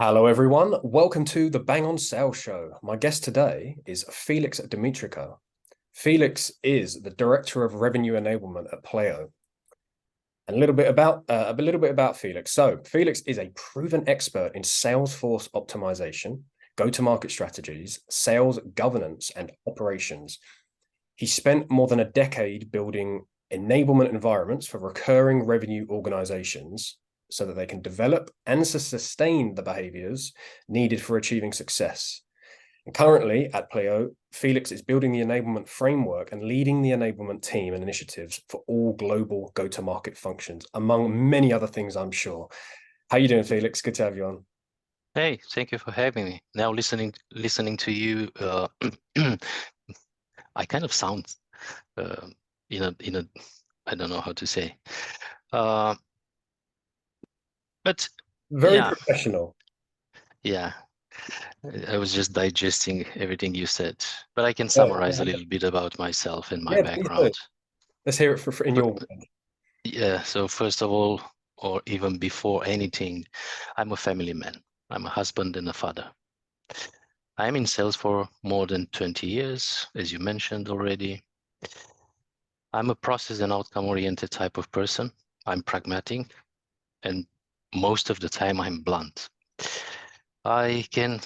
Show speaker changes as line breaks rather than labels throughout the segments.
Hello, everyone. Welcome to the Bang on Sales Show. My guest today is Felix Dumitrica. Felix is the Director of Revenue Enablement at Pleo. And a little bit about Felix. So, Felix is a proven expert in Salesforce optimization, go-to-market strategies, sales governance, and operations. He spent more than a decade building enablement environments for recurring revenue organizations so that they can develop and sustain the behaviors needed for achieving success. And currently at Pleo, Felix is building the enablement framework and leading the enablement team and initiatives for all global go-to-market functions, among many other things, I'm sure. How you doing, Felix? Good to have you on.
Hey, thank you for having me. Now listening to you, I kind of sound in a I don't know how to say, uh, but
Very
yeah,
professional.
yeah. I was just digesting everything you said, but I can
Yeah,
summarize a little bit about myself and my
yeah, please do.
background.
Let's hear it in
But
your words.
yeah, so first of all, or even before anything, I'm a family man. I'm a husband and a father. I'm in sales for more than 20 years, as you mentioned already. I'm a process and outcome oriented type of person. I'm pragmatic, and most of the time I'm blunt. I can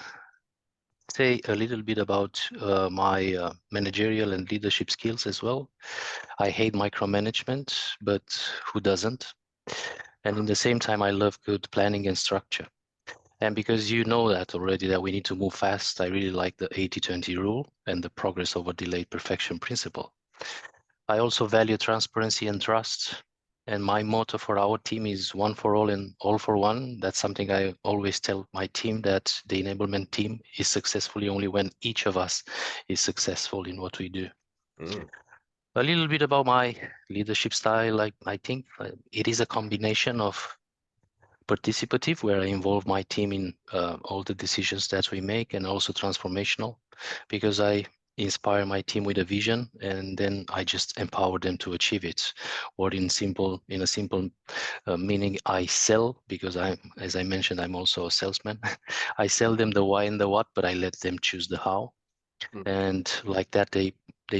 say a little bit about my managerial and leadership skills as well. I hate micromanagement, but who doesn't? And in the same time, I love good planning and structure. And because you know that already that we need to move fast, I really like the 80-20 rule and the progress over delayed perfection principle. I also value transparency and trust. And my motto for our team is one for all and all for one. That's something I always tell my team, that the enablement team is successfully only when each of us is successful in what we do.
Mm.
A little bit about my leadership style. I think it is a combination of participative, where I involve my team in all the decisions that we make, and also transformational, because I inspire my team with a vision and then I just empower them to achieve it. Or in a simple meaning, I sell, because as I mentioned, I'm also a salesman. I sell them the why and the what, but I let them choose the how.
Mm.
And like that, they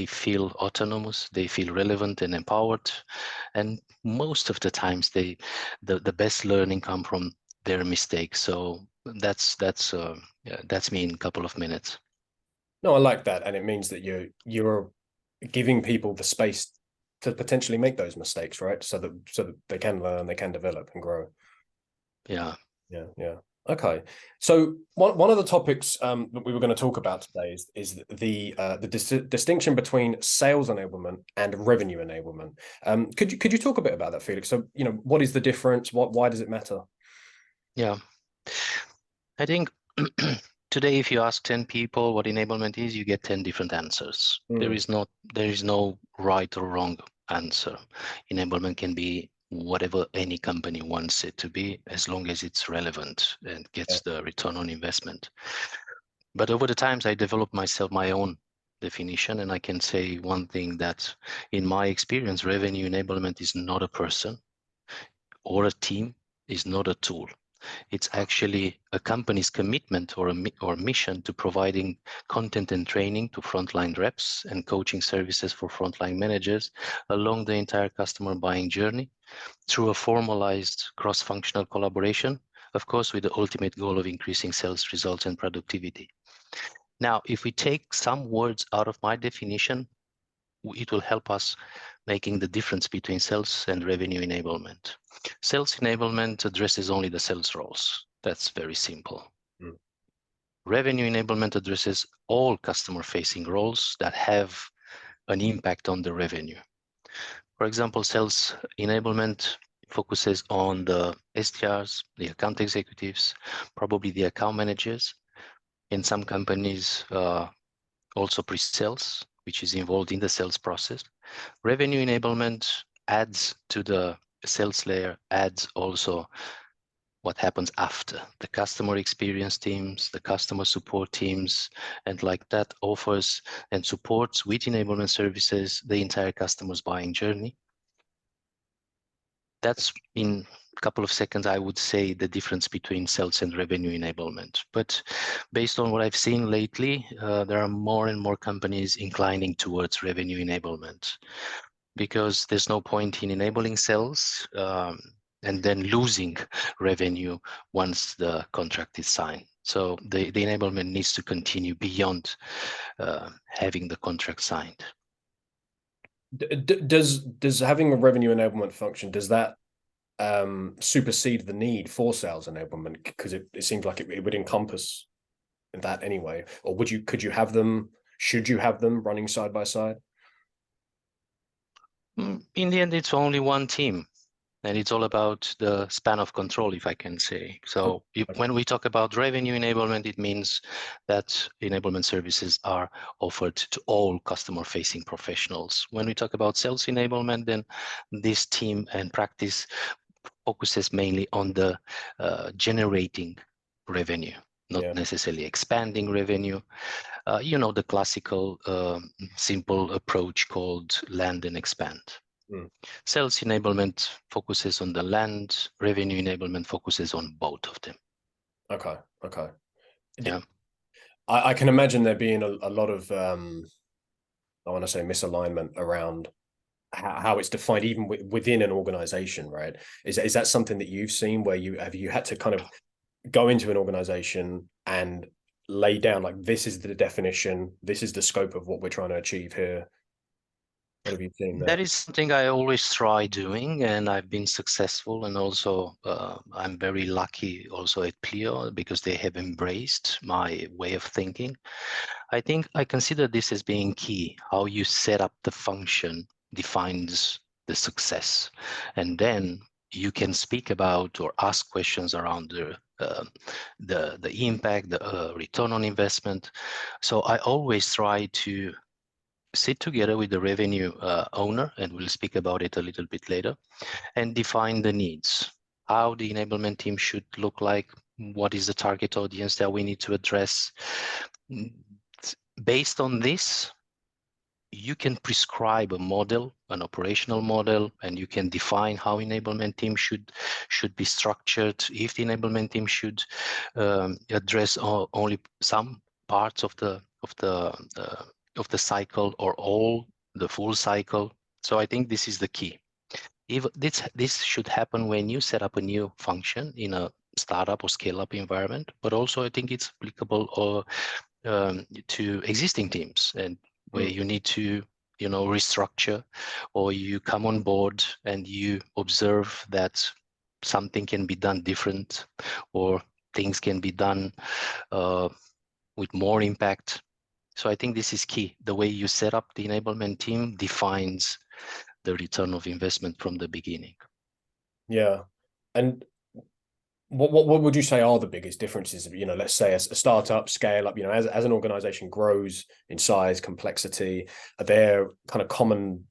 feel autonomous, they feel relevant and empowered. And most of the times the best learning come from their mistakes. So yeah, that's me in a couple of minutes.
No, I like that, and it means that you're giving people the space to potentially make those mistakes, right? So that they can learn, they can develop and grow.
Yeah.
Yeah, yeah. Okay. So one of the topics that we were going to talk about today is the distinction between sales enablement and revenue enablement. Could you talk a bit about that, Felix? So, what is the difference? Why does it matter?
Yeah, I think today if you ask 10 people what enablement is, you get 10 different answers.
Mm.
There is no right or wrong answer. Enablement can be whatever any company wants it to be, as long as it's relevant and
Yeah.
gets the return on investment. But over the times, I developed my own definition, and I can say one thing, that in my experience, revenue enablement is not a person or a team, is not a tool. It's actually a company's commitment or mission to providing content and training to frontline reps and coaching services for frontline managers along the entire customer buying journey through a formalized cross-functional collaboration, of course, with the ultimate goal of increasing sales results and productivity. Now, if we take some words out of my definition, it will help us making the difference between sales and revenue enablement. Sales enablement addresses only the sales roles. That's very simple.
Mm.
Revenue enablement addresses all customer-facing roles that have an impact on the revenue. For example, sales enablement focuses on the SDRs, the account executives, probably the account managers. In some companies, also pre-sales, which is involved in the sales process. Revenue enablement adds to the sales layer, adds also what happens after: the customer experience teams, the customer support teams, and like that offers and supports with enablement services the entire customer's buying journey. That's in couple of seconds, I would say the difference between sales and revenue enablement. But based on what I've seen lately, there are more and more companies inclining towards revenue enablement, because there's no point in enabling sales and then losing revenue once the contract is signed. So the enablement needs to continue beyond having the contract signed.
Does having a revenue enablement function, does that supersede the need for sales enablement? Because it seems like it would encompass that anyway. Or could you have them, should you have them running side by side?
In the end, it's only one team. And it's all about the span of control, if I can say. So when we talk about revenue enablement, it means that enablement services are offered to all customer-facing professionals. When we talk about sales enablement, then this team and practice focuses mainly on the generating revenue, not necessarily expanding revenue. You know, the classical simple approach called land and expand. Sales enablement focuses on the land, revenue enablement focuses on both of them.
Okay.
Yeah.
I can imagine there being a lot of, I want to say, misalignment around how it's defined even within an organization, right? Is that something that you've seen where you had to kind of go into an organization and lay down, like, this is the definition, this is the scope of what we're trying to achieve here? What have you seen there?
That is something I always try doing, and I've been successful. And also, I'm very lucky also at Pleo, because they have embraced my way of thinking. I think I consider this as being key. How you set up the function defines the success, and then you can speak about or ask questions around the impact, the return on investment. So I always try to sit together with the revenue owner, and we'll speak about it a little bit later, and define the needs, how the enablement team should look like, what is the target audience that we need to address. Based on this, you can prescribe a model, an operational model, and you can define how enablement team should be structured. If the enablement team should address only some parts of the cycle, or all the full cycle. So I think this is the key. If this should happen when you set up a new function in a startup or scale-up environment, but also I think it's applicable to existing teams, and where you need to, you know, restructure, or you come on board and you observe that something can be done different, or things can be done with more impact. So I think this is key. The way you set up the enablement team defines the return of investment from the beginning.
Yeah. And what would you say are the biggest differences? You know, let's say a startup, scale up, you know, as an organization grows in size, complexity, are there kind of common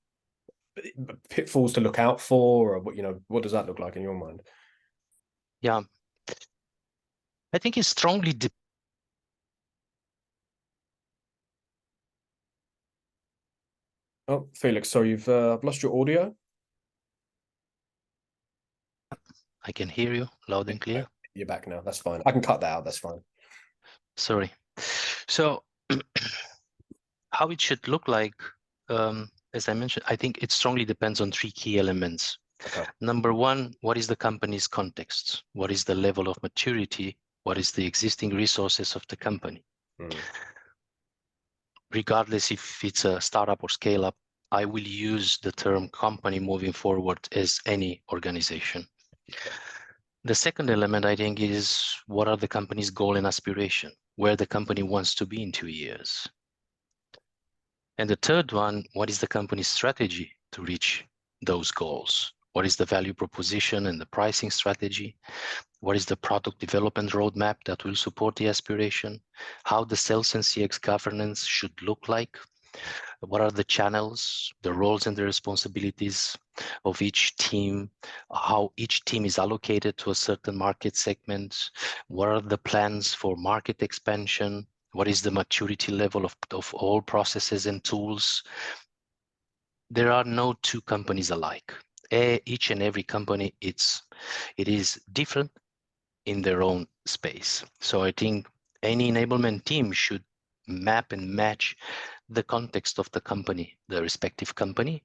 pitfalls to look out for, or what, you know, what does that look like in your mind?
Yeah, I think it's strongly
Oh, Felix, sorry, you've I've lost your audio.
I can hear you loud and clear.
You're back now. That's fine. I can cut that out. That's fine.
Sorry. So how it should look like, as I mentioned, I think it strongly depends on three key elements.
Okay.
Number one, what is the company's context? What is the level of maturity? What is the existing resources of the company? Regardless if it's a startup or scale up, I will use the term company moving forward as any organization. The second element, I think, is what are the company's goal and aspiration, where the company wants to be in 2 years. And the third one, what is the company's strategy to reach those goals? What is the value proposition and the pricing strategy? What is the product development roadmap that will support the aspiration? How the sales and CX governance should look like? What are the channels, the roles and the responsibilities of each team? How each team is allocated to a certain market segment? What are the plans for market expansion? What is the maturity level of all processes and tools? There are no two companies alike. each and every company, it is different in their own space. So I think any enablement team should map and match the context of the company, the respective company,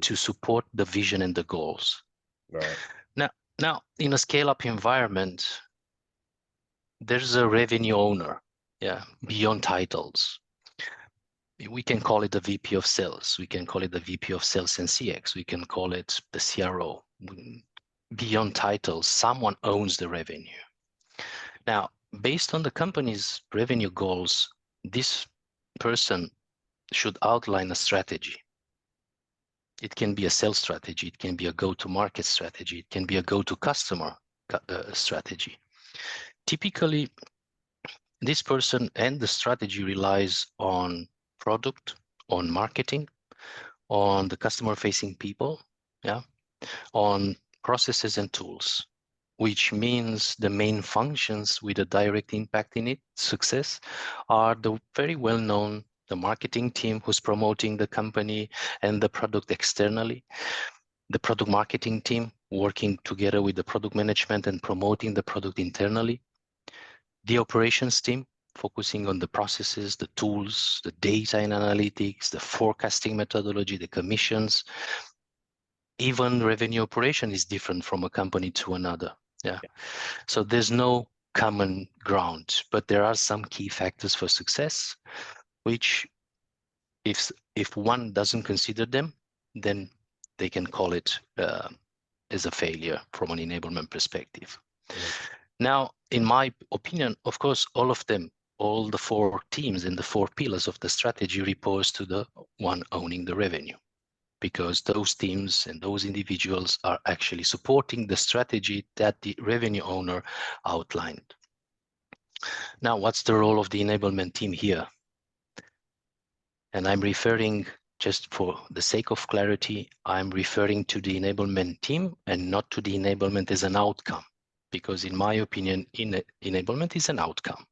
to support the vision and the goals.
Right.
Now, in a scale-up environment, there's a revenue owner, beyond titles. We can call it the VP of sales. We can call it the VP of sales and CX. We can call it the CRO. Beyond titles, someone owns the revenue. Now, based on the company's revenue goals, this person should outline a strategy. It can be a sales strategy. It can be a go-to-market strategy. It can be a go-to-customer strategy. Typically, this person and the strategy relies on product, on marketing, on the customer-facing people, on processes and tools, which means the main functions with a direct impact in its success are the very well-known, the marketing team who's promoting the company and the product externally, the product marketing team working together with the product management and promoting the product internally, the operations team focusing on the processes, the tools, the data and analytics, the forecasting methodology, the commissions. Even revenue operation is different from a company to another. So there's no common ground, but there are some key factors for success, which if one doesn't consider them, then they can call it as a failure from an enablement perspective. Now, in my opinion, of course, all of them, all the four teams and the four pillars of the strategy repose to the one owning the revenue, because those teams and those individuals are actually supporting the strategy that the revenue owner outlined. Now, what's the role of the enablement team here? And I'm referring, just for the sake of clarity, I'm referring to the enablement team and not to the enablement as an outcome, because in my opinion, enablement is an outcome.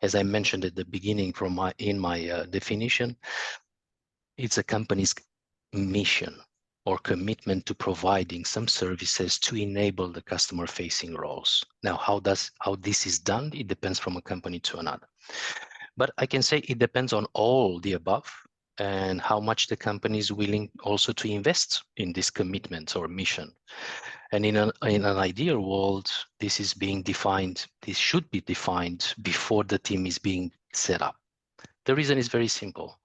As I mentioned at the beginning in my definition, it's a company's mission or commitment to providing some services to enable the customer-facing roles. Now, how this is done, it depends from a company to another. But I can say it depends on all the above and how much the company is willing also to invest in this commitment or mission. And in an ideal world, this is being defined, this should be defined before the team is being set up. The reason is very simple.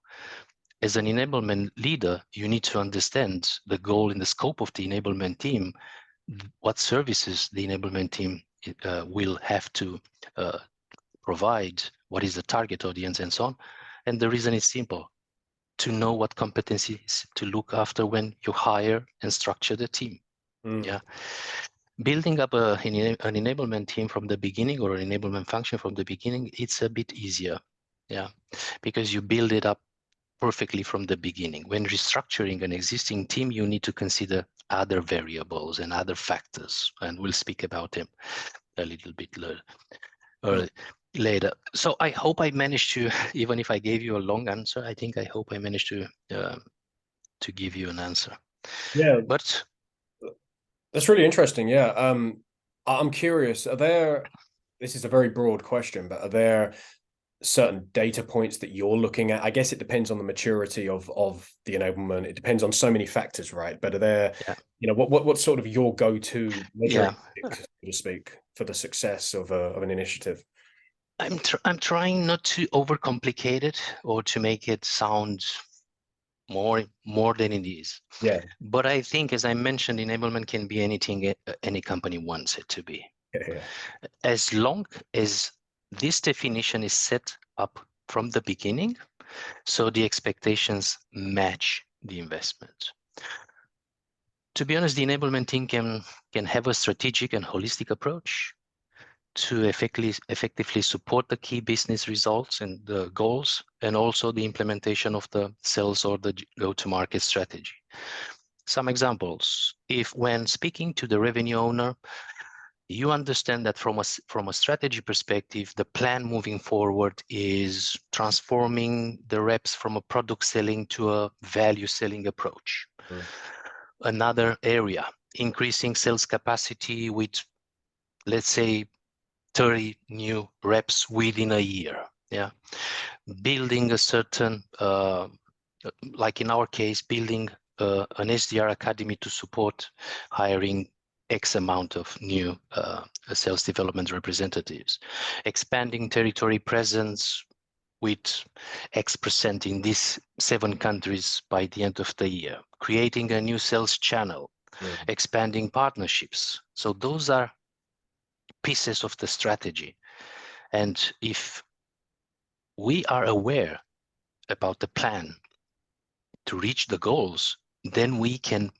As an enablement leader, you need to understand the goal and the scope of the enablement team, what services the enablement team will have to provide, what is the target audience, and so on. And the reason is simple: to know what competencies to look after when you hire and structure the team. Building up an enablement team from the beginning, or an enablement function from the beginning, it's a bit easier, because you build it up perfectly from the beginning. When restructuring an existing team, you need to consider other variables and other factors, and we'll speak about them a little bit later. So I hope I managed to, even if I gave you a long answer, I hope I managed to give you an answer.
Yeah,
but
that's really interesting. I'm curious, this is a very broad question, but are there certain data points that you're looking at? I guess it depends on the maturity of the enablement. It depends on so many factors, right? But are there, what's sort of your go-to measuring stick, so to speak, for the success of an initiative?
I'm trying not to overcomplicate it or to make it sound more than it is. But I think, as I mentioned, enablement can be anything any company wants it to be. As long as this definition is set up from the beginning, so the expectations match the investment. To be honest, the enablement team can have a strategic and holistic approach to effectively support the key business results and the goals, and also the implementation of the sales or the go-to-market strategy. Some examples: if when speaking to the revenue owner, you understand that from a strategy perspective, the plan moving forward is transforming the reps from a product selling to a value selling approach. Another area, increasing sales capacity with, let's say, 30 new reps within a year. Yeah, building a certain, like in our case, building an SDR academy to support hiring X amount of new sales development representatives, expanding territory presence with X% in these 7 countries by the end of the year, creating a new sales channel, expanding partnerships. So those are pieces of the strategy. And if we are aware about the plan to reach the goals, then we can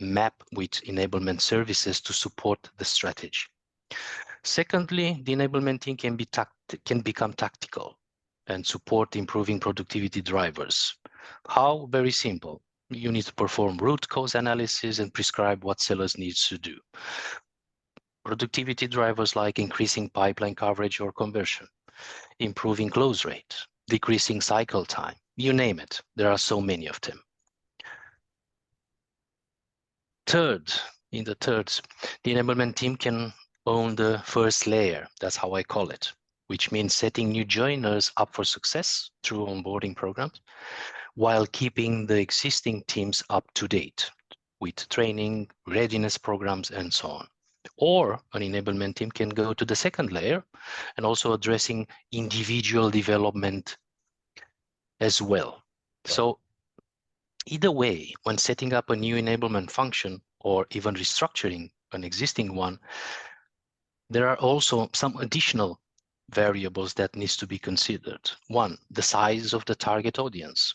map with enablement services to support the strategy. Secondly, the enablement team can become tactical and support improving productivity drivers. How? Very simple. You need to perform root cause analysis and prescribe what sellers need to do. Productivity drivers like increasing pipeline coverage or conversion, improving close rate, decreasing cycle time, you name it. There are so many of them. Third, the enablement team can own the first layer. That's how I call it, which means setting new joiners up for success through onboarding programs while keeping the existing teams up to date with training, readiness programs, and so on. Or an enablement team can go to the second layer and also addressing individual development as well. Right. So either way, when setting up a new enablement function or even restructuring an existing one, there are also some additional variables that needs to be considered. One, the size of the target audience.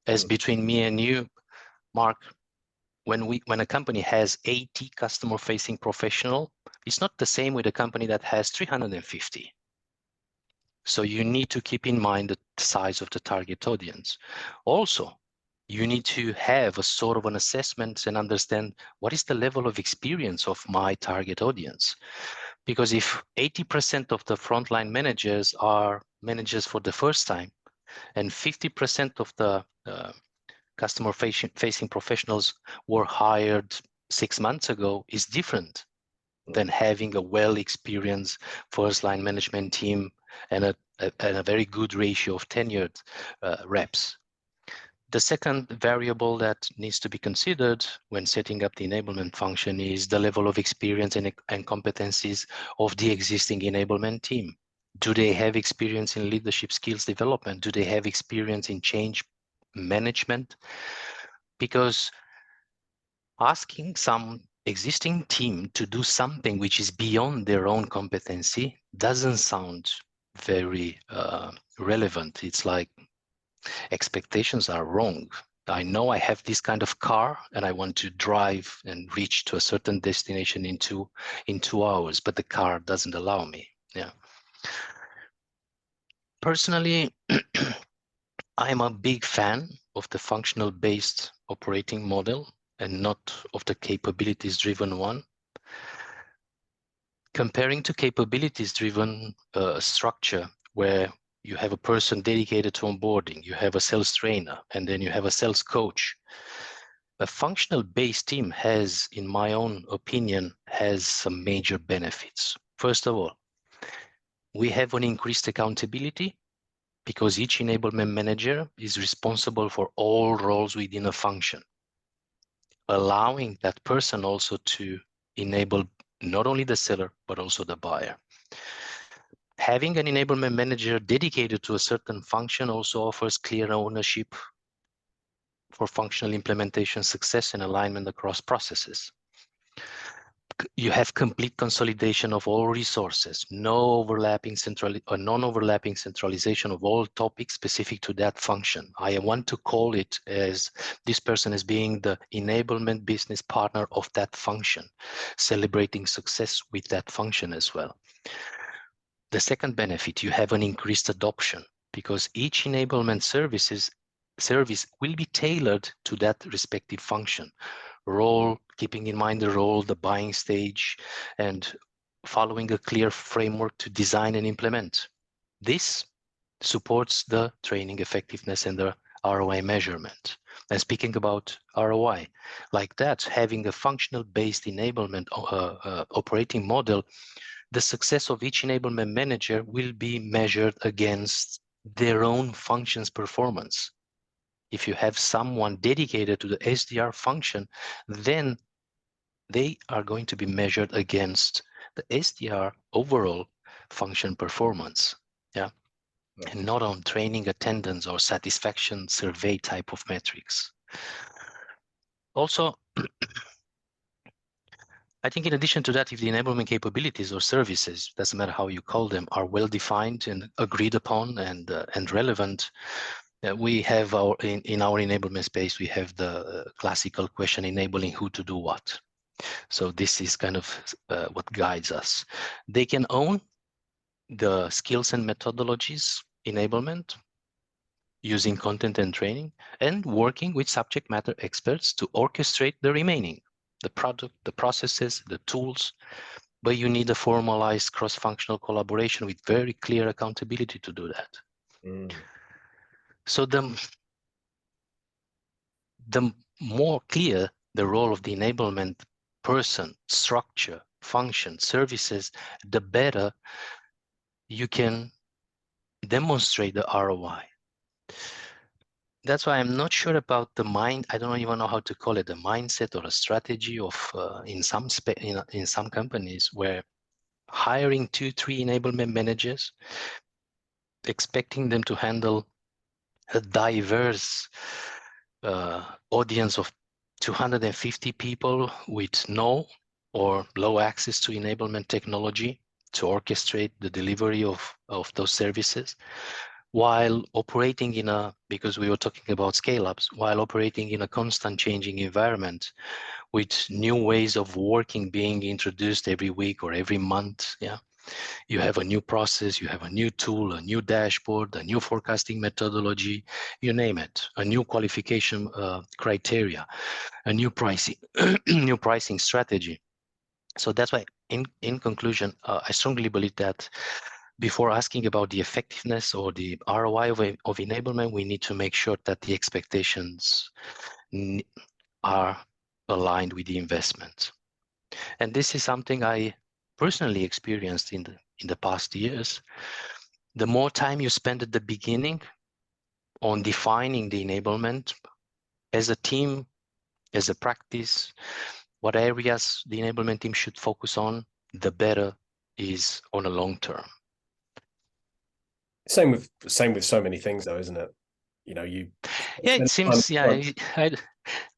As between me and you, Mark, when a company has 80 customer-facing professional, it's not the same with a company that has 350. So you need to keep in mind the size of the target audience. Also, you need to have a sort of an assessment and understand what is the level of experience of my target audience. Because if 80% of the frontline managers are managers for the first time, and 50% of the customer-facing professionals were hired 6 months ago, is different than having a well-experienced first-line management team and a very good ratio of tenured reps. The second variable that needs to be considered when setting up the enablement function is the level of experience and competencies of the existing enablement team. Do they have experience in leadership skills development? Do they have experience in change management? Because asking some existing team to do something which is beyond their own competency doesn't sound very relevant. It's like expectations are wrong. I know I have this kind of car and I want to drive and reach to a certain destination in 2 hours, but the car doesn't allow me. Yeah. Personally, I'm a big fan of the functional-based operating model and not of the capabilities-driven one. Comparing to capabilities-driven structure, where you have a person dedicated to onboarding, you have a sales trainer, and then you have a sales coach. A functional-based team has, in my own opinion, has some major benefits. First of all, we have an increased accountability because each enablement manager is responsible for all roles within a function, allowing that person also to enable not only the seller, but also the buyer. Having an enablement manager dedicated to a certain function also offers clear ownership for functional implementation success and alignment across processes. You have complete consolidation of all resources, non-overlapping centralization of all topics specific to that function. I want to call it as this person as being the enablement business partner of that function, celebrating success with that function as well. The second benefit, you have an increased adoption because each enablement service will be tailored to that respective function. Role, keeping in mind the role, the buying stage, and following a clear framework to design and implement. This supports the training effectiveness and the ROI measurement. And speaking about ROI, like that, having a functional-based enablement operating model, the success of each enablement manager will be measured against their own function's performance. If you have someone dedicated to the SDR function, then they are going to be measured against the SDR overall function performance. Yeah. And not on training, attendance, or satisfaction survey type of metrics. Also, I think in addition to that, if the enablement capabilities or services, doesn't matter how you call them, are well defined and agreed upon and relevant, we have in our enablement space, we have the classical question, enabling who to do what. So this is kind of what guides us. They can own the skills and methodologies enablement, using content and training, and working with subject matter experts to orchestrate the remaining, the product, the processes, the tools, but you need a formalized cross-functional collaboration with very clear accountability to do that. So the more clear the role of the enablement person, structure, function, services, the better you can demonstrate the ROI. That's why I'm not sure about the mind. I don't even know how to call it, a mindset or a strategy of in some companies where hiring 2-3 enablement managers, expecting them to handle a diverse audience of 250 people with no or low access to enablement technology to orchestrate the delivery of those services, while operating in a, because we were talking about scale-ups, while operating in a constant changing environment with new ways of working being introduced every week or every month. Yeah, you have a new process, you have a new tool, a new dashboard, a new forecasting methodology, you name it, a new qualification criteria, a new pricing, new pricing strategy. So that's why, in conclusion, I strongly believe that before asking about the effectiveness or the ROI of enablement, we need to make sure that the expectations are aligned with the investment. And this is something I personally experienced in the past years. The more time you spend at the beginning on defining the enablement as a team, as a practice, what areas the enablement team should focus on, the better is on a long term.
Same with so many things, though, isn't it? You know,
it seems, yeah,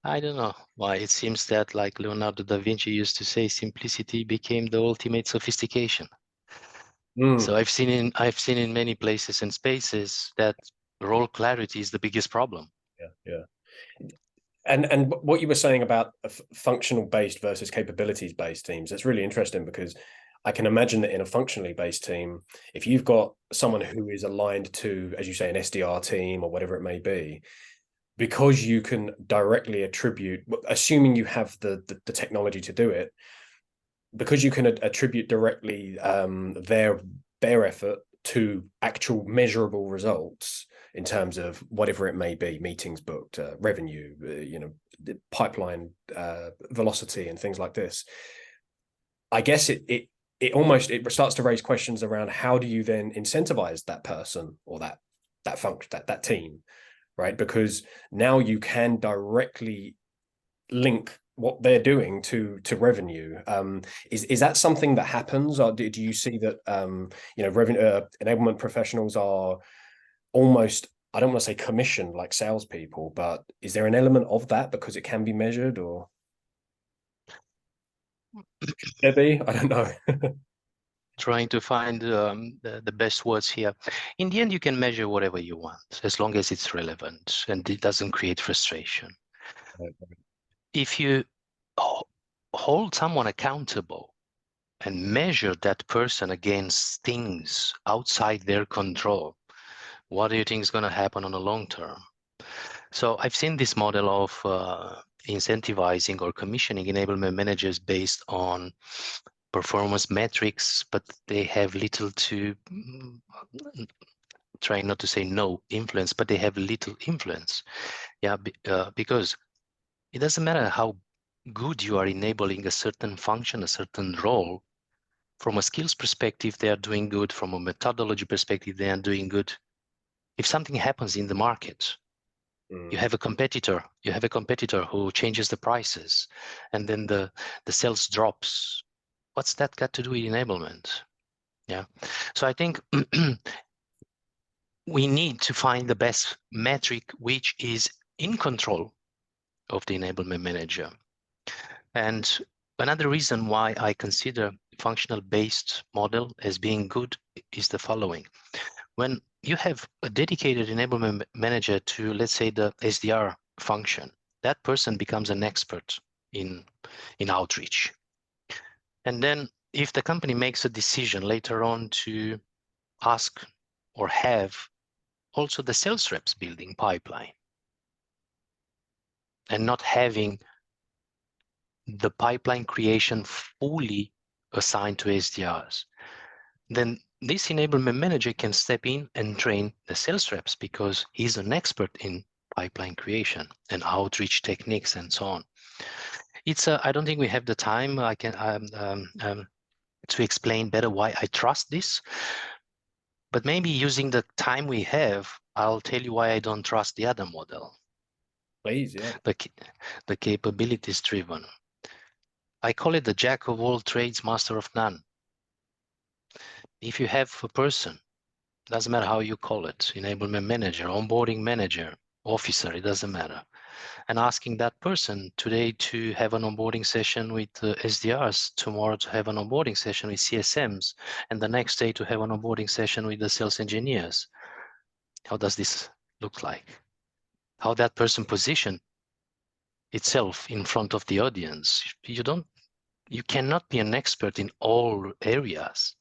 I don't know why it seems that, like Leonardo da Vinci used to say, simplicity became the ultimate sophistication. So I've seen in many places and spaces that role clarity is the biggest problem.
Yeah. And what you were saying about functional based versus capabilities based teams, it's really interesting, because I can imagine that in a functionally based team, if you've got someone who is aligned to, as you say, an SDR team or whatever it may be, because you can directly attribute, assuming you have the technology to do it, because you can attribute directly their effort to actual measurable results in terms of whatever it may be, meetings booked, revenue, pipeline velocity, and things like this. I guess it almost starts to raise questions around how do you then incentivize that person or that function, that team, right? Because now you can directly link what they're doing to revenue. Is that something that happens, or do you see that revenue enablement professionals are almost, I don't want to say commissioned like salespeople, but is there an element of that because it can be measured, or there be? I don't know.
Trying to find the best words here. In the end, you can measure whatever you want, as long as it's relevant and it doesn't create frustration. If you hold someone accountable and measure that person against things outside their control, what do you think is going to happen on the long term? So I've seen this model of incentivizing or commissioning enablement managers based on performance metrics, but they have little to trying not to say no influence, but they have little influence. Yeah, because it doesn't matter how good you are enabling a certain function, a certain role. From a skills perspective, they are doing good. From a methodology perspective, they are doing good. If something happens in the market, you have a competitor who changes the prices, and then the sales drops. What's that got to do with enablement? Yeah, so I think we need to find the best metric which is in control of the enablement manager. And another reason why I consider functional based model as being good is the following. When you have a dedicated enablement manager to, let's say, the SDR function, that person becomes an expert in outreach. And then if the company makes a decision later on to ask or have also the sales reps building pipeline and not having the pipeline creation fully assigned to SDRs, then this enablement manager can step in and train the sales reps because he's an expert in pipeline creation and outreach techniques and so on. It's I don't think we have the time. I can to explain better why I trust this, but maybe using the time we have, I'll tell you why I don't trust the other model.
Please, yeah.
The capabilities driven. I call it the jack of all trades, master of none. If you have a person, doesn't matter how you call it, enablement manager, onboarding manager, officer, it doesn't matter, and asking that person today to have an onboarding session with SDRs, tomorrow to have an onboarding session with CSMs, and the next day to have an onboarding session with the sales engineers. How does this look like? How that person position itself in front of the audience? You cannot be an expert in all areas.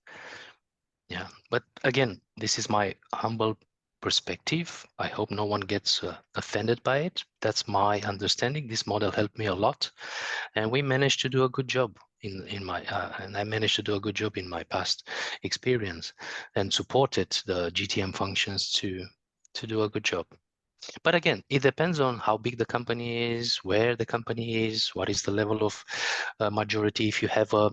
Yeah, but again, this is my humble perspective. I hope no one gets offended by it. That's my understanding. This model helped me a lot, and we managed to do a good job in my and I managed to do a good job in my past experience, and supported the GTM functions to do a good job. But again, it depends on how big the company is, where the company is, what is the level of majority. If you have a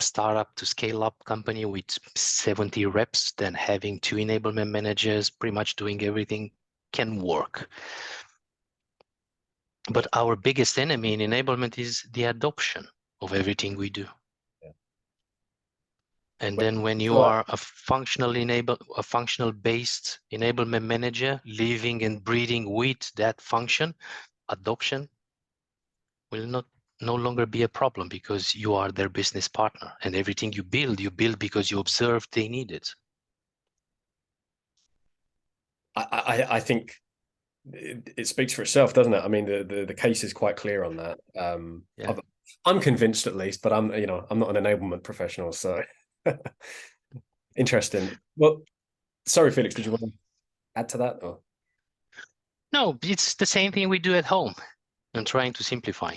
startup to scale up company with 70 reps, then having 2 enablement managers pretty much doing everything can work. But our biggest enemy in enablement is the adoption of everything we do. And then when you are a functional based enablement manager, living and breathing with that function, adoption will no longer be a problem because you are their business partner, and everything you build because you observed they need it.
I think it speaks for itself, doesn't it? I mean, the case is quite clear on that.
Yeah.
I'm convinced at least, but I'm not an enablement professional, so interesting. Well, sorry, Felix, did you want to add to that? Or?
No, it's the same thing we do at home. And trying to simplify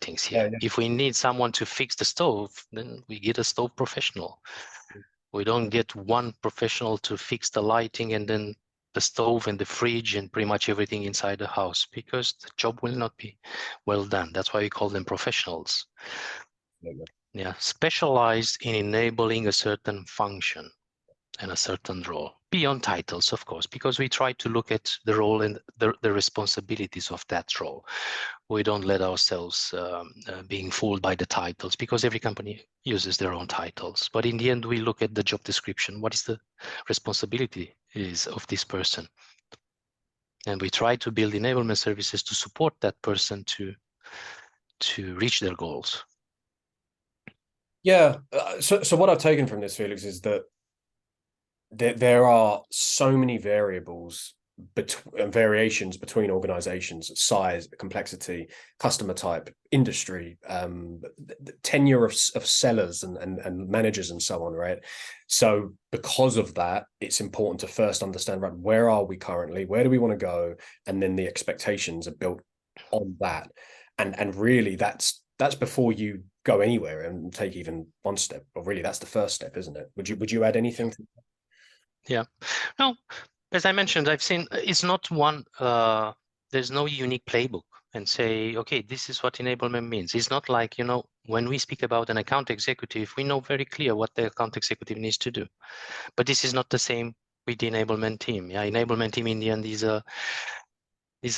things here.
Yeah.
If we need someone to fix the stove, then we get a stove professional. We don't get one professional to fix the lighting and then the stove and the fridge and pretty much everything inside the house, because the job will not be well done. That's why we call them professionals. Yeah, specialized in enabling a certain function and a certain role, beyond titles, of course, because we try to look at the role and the responsibilities of that role. We don't let ourselves being fooled by the titles, because every company uses their own titles. But in the end, we look at the job description. What is the responsibility of this person? And we try to build enablement services to support that person to reach their goals.
Yeah. So what I've taken from this, Felix, is that there are so many variables and variations between organizations: size, complexity, customer type, industry, tenure of sellers and managers and so on, right? So because of that, it's important to first understand, right, where are we currently, where do we want to go, and then the expectations are built on that. And really that's before you go anywhere and take even one step, or really that's the first step, isn't it? Would you add anything to that?
Yeah. No, as I mentioned, I've seen it's not one, there's no unique playbook and say, okay, this is what enablement means. It's not like, you know, when we speak about an account executive, we know very clear what the account executive needs to do. But this is not the same with the enablement team. Yeah, enablement team in the end is a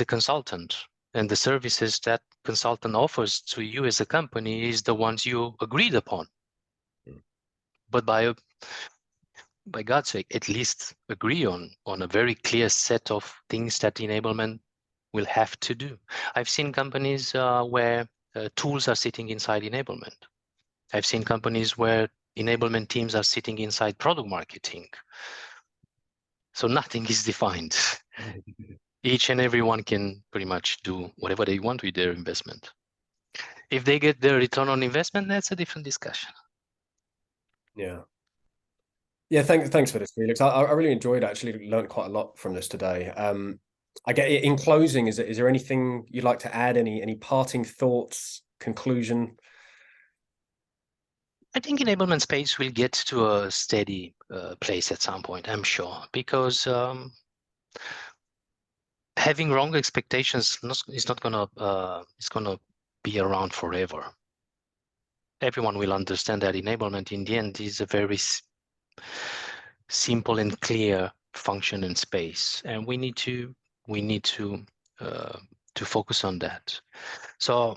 consultant, and the services that consultant offers to you as a company is the ones you agreed upon. But by God's sake, at least agree on a very clear set of things that enablement will have to do. I've seen companies where tools are sitting inside enablement. I've seen companies where enablement teams are sitting inside product marketing. So nothing is defined. Each and everyone can pretty much do whatever they want with their investment. If they get their return on investment, that's a different discussion.
Yeah. Yeah, thanks for this, Felix. I really enjoyed, actually learned quite a lot from this today. I get in closing, is there anything you'd like to add? Any parting thoughts, conclusion?
I think enablement space will get to a steady place at some point, I'm sure, because having wrong expectations is not gonna it's gonna be around forever. Everyone will understand that enablement in the end is a very simple and clear function in space, and we need to focus on that. So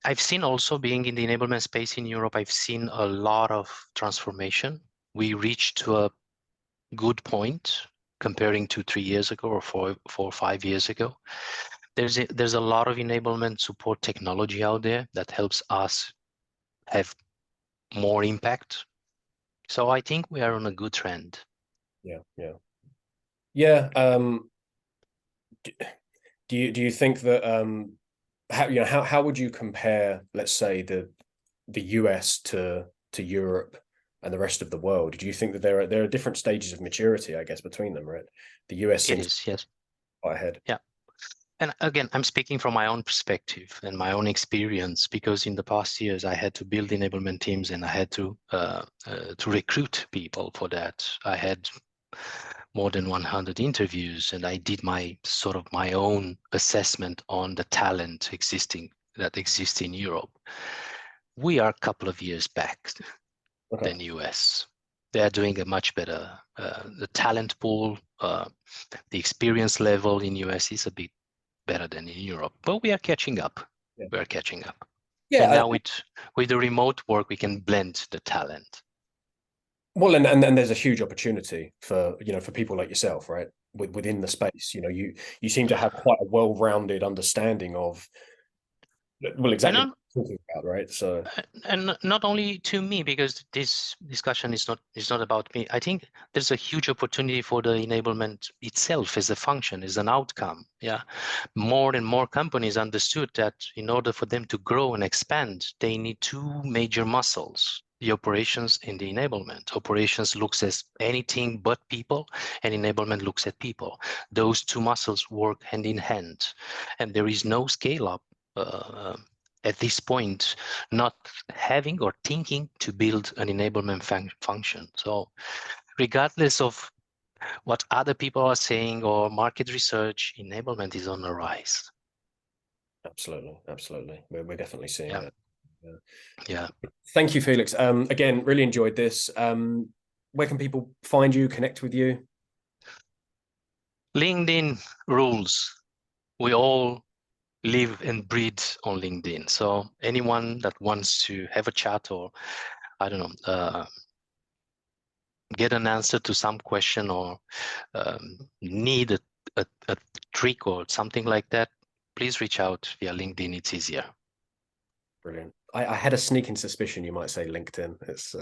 I've seen also, being in the enablement space in Europe, I've seen a lot of transformation. We reached to a good point comparing to 3 years ago or 4 or 5 years ago. There's a lot of enablement support technology out there that helps us have more impact. So I think we are on a good trend.
Yeah. Do you think that how would you compare, let's say, the US to Europe and the rest of the world? Do you think that there are different stages of maturity, I guess, between them, right? The US
It
seems
is, yes.
quite ahead.
Yeah. And again, I'm speaking from my own perspective and my own experience, because in the past years I had to build enablement teams and I had to recruit people for that. I had more than 100 interviews, and I did my own assessment on the talent that exists in Europe. We are a couple of years back than US. They are doing a much better. The talent pool, the experience level in US is a bit better than in Europe, but we are catching up.
Yeah.
We are catching up.
Yeah,
and now with the remote work, we can blend the talent.
Well, and there's a huge opportunity for people like yourself, right? Within the space, you seem to have quite a well-rounded understanding of, well, exactly what you're talking about, right? So,
and not only to me, because this discussion is not about me. I think there's a huge opportunity for the enablement itself as a function, as an outcome. Yeah, more and more companies understood that in order for them to grow and expand, they need two major muscles: the operations and the enablement. Operations looks at anything but people, and enablement looks at people. Those two muscles work hand in hand, and there is no scale up at this point not having or thinking to build an enablement function. So regardless of what other people are saying or market research, enablement is on the rise.
Absolutely. We're definitely seeing that.
Yeah.
Thank you, Felix. Again, really enjoyed this. Where can people find you, connect with you?
LinkedIn rules. We all live and breathe on LinkedIn. So anyone that wants to have a chat, or I don't know, get an answer to some question, or need a trick or something like that, please reach out via LinkedIn. It's easier.
Brilliant. I had a sneaking suspicion you might say LinkedIn. It's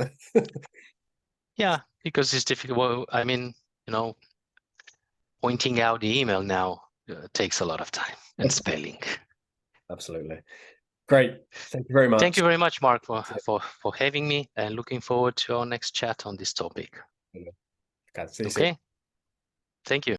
Yeah, because it's difficult. Well, I mean, pointing out the email now takes a lot of time and spelling.
Absolutely. Great. Thank you very much.
Thank you very much, Mark, for having me, and looking forward to our next chat on this topic.
Okay. See you soon.
Okay. Thank you.